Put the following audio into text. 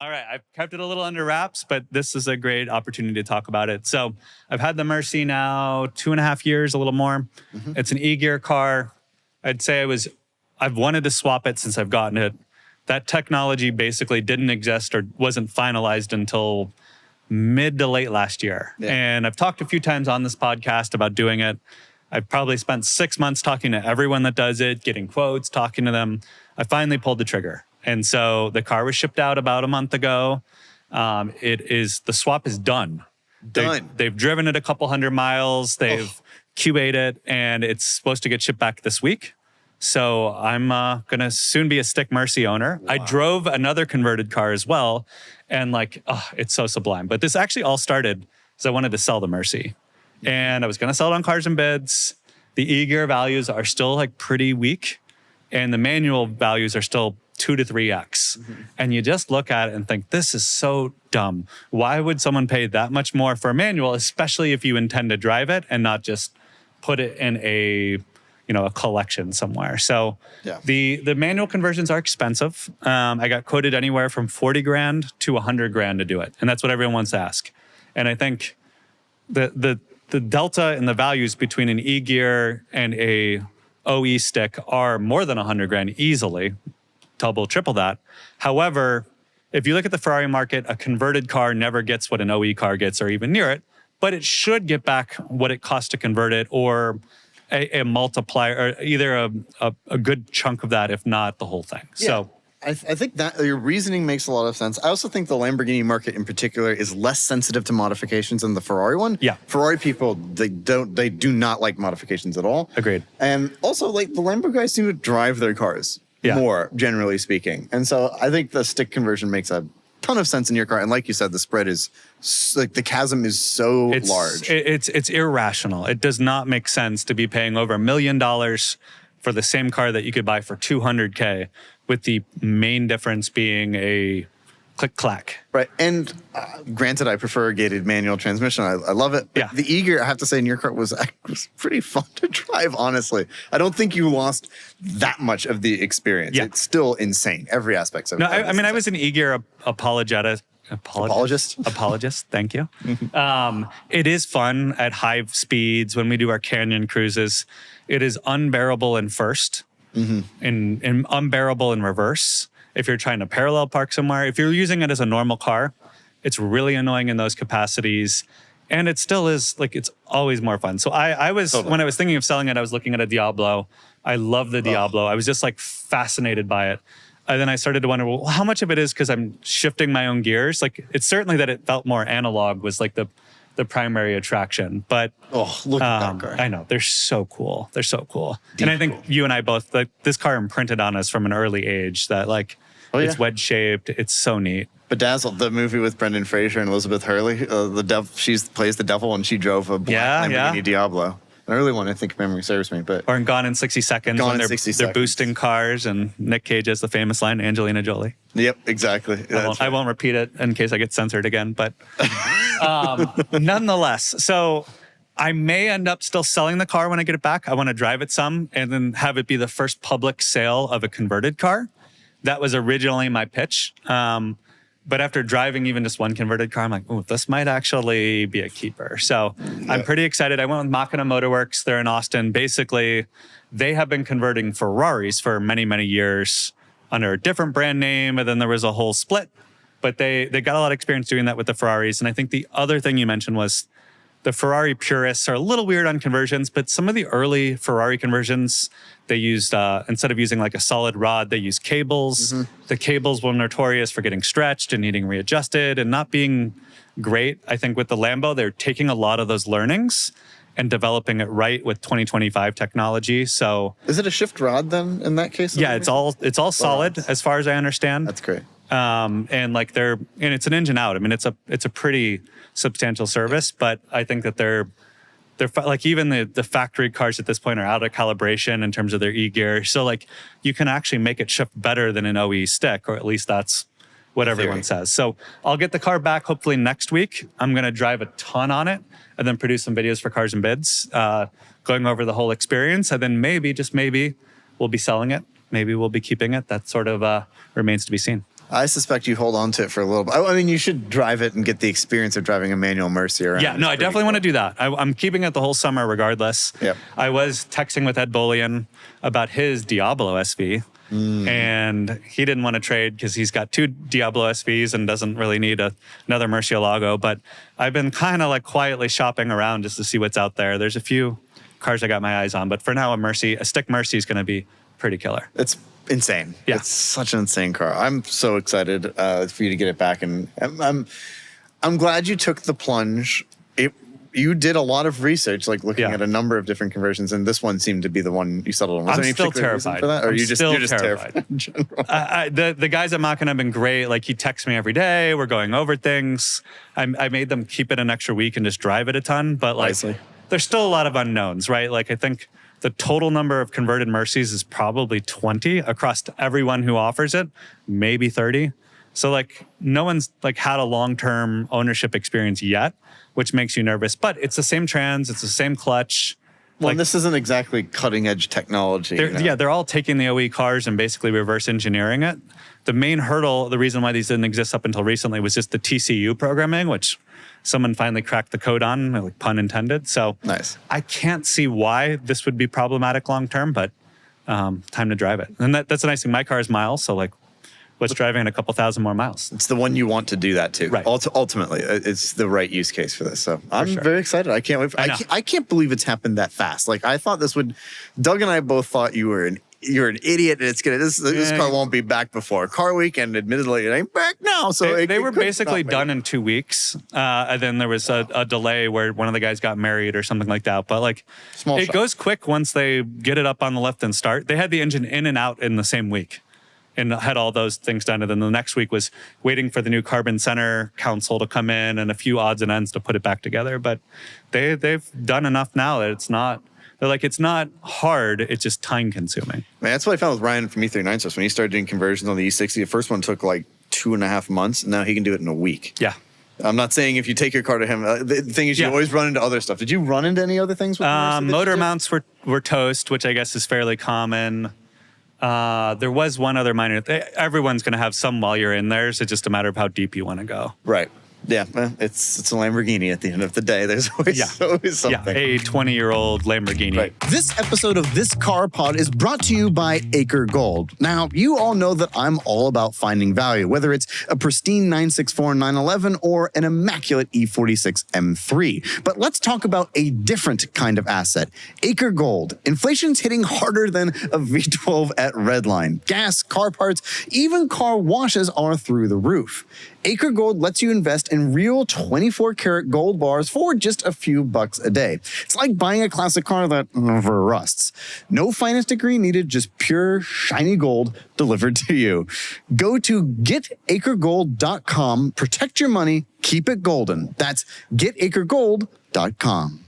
All right, I've kept it a little under wraps, but this is a great opportunity to talk about it. So I've had the Mercy now 2.5 years, a little more. It's an e-gear car. I'd say I've wanted to swap it since I've gotten it. That technology basically didn't exist or wasn't finalized until mid to late last year. Yeah. And I've talked a few times on this podcast about doing it. I've probably spent 6 months talking to everyone that does it, getting quotes, talking to them. I finally pulled the trigger. And so the car was shipped out about a month ago. The swap is done. They've driven it a couple hundred miles. They've QA'd it, and it's supposed to get shipped back this week. So I'm going to soon be a stick Mercy owner. Wow. I drove another converted car as well. And it's so sublime. But this actually all started because I wanted to sell the Mercy. And I was going to sell it on Cars and Bids. The e-gear values are still pretty weak. And the manual values are still 2 to 3x. And you just look at it and think, this is so dumb. Why would someone pay that much more for a manual, especially if you intend to drive it and not just put it in a collection somewhere? So the manual conversions are expensive. I got quoted anywhere from 40 grand to 100 grand to do it. And that's what everyone wants to ask. And I think the delta in the values between an e-gear and a OE stick are more than 100 grand easily, double, triple that. However, if you look at the Ferrari market, a converted car never gets what an OE car gets or even near it, but it should get back what it costs to convert it or a multiplier, or either a good chunk of that, if not the whole thing. Yeah. So I think that your reasoning makes a lot of sense. I also think the Lamborghini market in particular is less sensitive to modifications than the Ferrari one. Yeah. Ferrari people, they do not like modifications at all. Agreed. And also the Lambo guys seem to drive their cars more, generally speaking. And so I think the stick conversion makes a ton of sense in your car. And like you said, the spread is the chasm is so large. It's irrational. It does not make sense to be paying over $1 million for the same car that you could buy for $200K, with the main difference being a click-clack. Right. And granted, I prefer a gated manual transmission. I love it. But the e-gear, I have to say, in your car was pretty fun to drive, honestly. I don't think you lost that much of the experience. Yeah. It's still insane. Every aspect of it. No, I was an e-gear apologist. Thank you. It is fun at high speeds when we do our canyon cruises. It is unbearable in first and unbearable in reverse. If you're trying to parallel park somewhere, if you're using it as a normal car, it's really annoying in those capacities. And it still is, it's always more fun. So I was, when I was thinking of selling it, I was looking at a Diablo. I love the Diablo. I was just fascinated by it. And then I started to wonder, well, how much of it is because I'm shifting my own gears? It's certainly that it felt more analog was the primary attraction. But look at that car. I know, they're so cool. They're so cool. Deep and I think you and I both, this car imprinted on us from an early age that it's wedge shaped. It's so neat. Bedazzled, the movie with Brendan Fraser and Elizabeth Hurley, she plays the devil and she drove a black Lamborghini Diablo. An early one, I think memory serves me. Or in Gone in 60 Seconds when they're boosting cars and Nick Cage has the famous line, Angelina Jolie. Yep, exactly. I won't repeat it in case I get censored again, but nonetheless. So I may end up still selling the car when I get it back. I want to drive it some and then have it be the first public sale of a converted car. That was originally my pitch. But after driving even just one converted car, I'm like, oh, this might actually be a keeper. So I'm pretty excited. I went with Machina Motorworks. They're in Austin. Basically, they have been converting Ferraris for many, many years under a different brand name. And then there was a whole split. But they got a lot of experience doing that with the Ferraris. And I think the other thing you mentioned was the Ferrari purists are a little weird on conversions, but some of the early Ferrari conversions, they used, instead of using a solid rod, they used cables. The cables were notorious for getting stretched and needing readjusted and not being great. I think with the Lambo, they're taking a lot of those learnings and developing it right with 2025 technology. So is it a shift rod then in that case? Yeah, it's all solid as far as I understand. That's great. And it's an engine out. I mean, it's a pretty substantial service, but I think that they're even the factory cars at this point are out of calibration in terms of their e-gear. So you can actually make it shift better than an OE stick, or at least that's what everyone says. So I'll get the car back hopefully next week. I'm going to drive a ton on it and then produce some videos for Cars and Bids, going over the whole experience. And then just maybe we'll be selling it. Maybe we'll be keeping it. That sort of remains to be seen. I suspect you hold on to it for a little bit. I mean, you should drive it and get the experience of driving a manual Mercy around. Yeah, no, I definitely want to do that. I'm keeping it the whole summer regardless. Yep. I was texting with Ed Bullion about his Diablo SV. And he didn't want to trade because he's got 2 Diablo SVs and doesn't really need another Murcielago. But I've been kind of like quietly shopping around just to see what's out there. There's a few cars I got my eyes on, but for now, a stick Mercy is going to be pretty killer. It's insane. Yeah. It's such an insane car. I'm so excited for you to get it back, and I'm glad you took the plunge. You did a lot of research, like looking at a number of different conversions, and this one seemed to be the one you settled on. Was there any still particular reason terrified for that, or I'm you're just terrified in general? The guys at Machina have been great. Like he texts me every day. We're going over things. I made them keep it an extra week and just drive it a ton. But like, there's still a lot of unknowns, right? Like I think the total number of converted Mercies is probably 20 across everyone who offers it, maybe 30. So like no one's like had a long-term ownership experience yet, which makes you nervous. But it's the same trans, it's the same clutch. Well, this isn't exactly cutting-edge technology. Yeah, they're all taking the OE cars and basically reverse engineering it. The main hurdle, the reason why these didn't exist up until recently was just the TCU programming, which someone finally cracked the code on, like pun intended. So nice. I can't see why this would be problematic long-term, but time to drive it. And that's a nice thing. My car is miles, so like, what's driving a couple thousand more miles? It's the one you want to do that to. Right. Ultimately, it's the right use case for this. So I'm very excited. I can't wait. I can't believe it's happened that fast. Like I thought this would. Doug and I both thought you're an idiot, and it's gonna. This car won't be back before Car Week, and admittedly, it ain't back now. So they were basically done in 2 weeks, and then there was a delay where one of the guys got married or something like that. But like, it goes quick once they get it up on the lift and start. They had the engine in and out in the same week, and had all those things done. And then the next week was waiting for the new Carbon Center Council to come in and a few odds and ends to put it back together. But they've done enough now that it's not. They're like, it's not hard, it's just time consuming. Man, that's what I found with Ryan from E39 Source. When he started doing conversions on the E60, the first one took like 2.5 months, and now he can do it in a week. Yeah. I'm not saying if you take your car to him, the thing is you always run into other stuff. Did you run into any other things with the motor mounts were toast, which I guess is fairly common. There was one other minor. Everyone's going to have some while you're in there. So it's just a matter of how deep you want to go. Right. Yeah, it's a Lamborghini at the end of the day. There's always something. Yeah, a 20-year-old Lamborghini. Right. This episode of This Car Pod is brought to you by Acre Gold. Now, you all know that I'm all about finding value, whether it's a pristine 964 911 or an immaculate E46 M3. But let's talk about a different kind of asset, Acre Gold. Inflation's hitting harder than a V12 at Redline. Gas, car parts, even car washes are through the roof. Acre Gold lets you invest in real 24-karat gold bars for just a few bucks a day. It's like buying a classic car that never rusts. No finance degree needed, just pure, shiny gold delivered to you. Go to getacregold.com, protect your money, keep it golden. That's getacregold.com.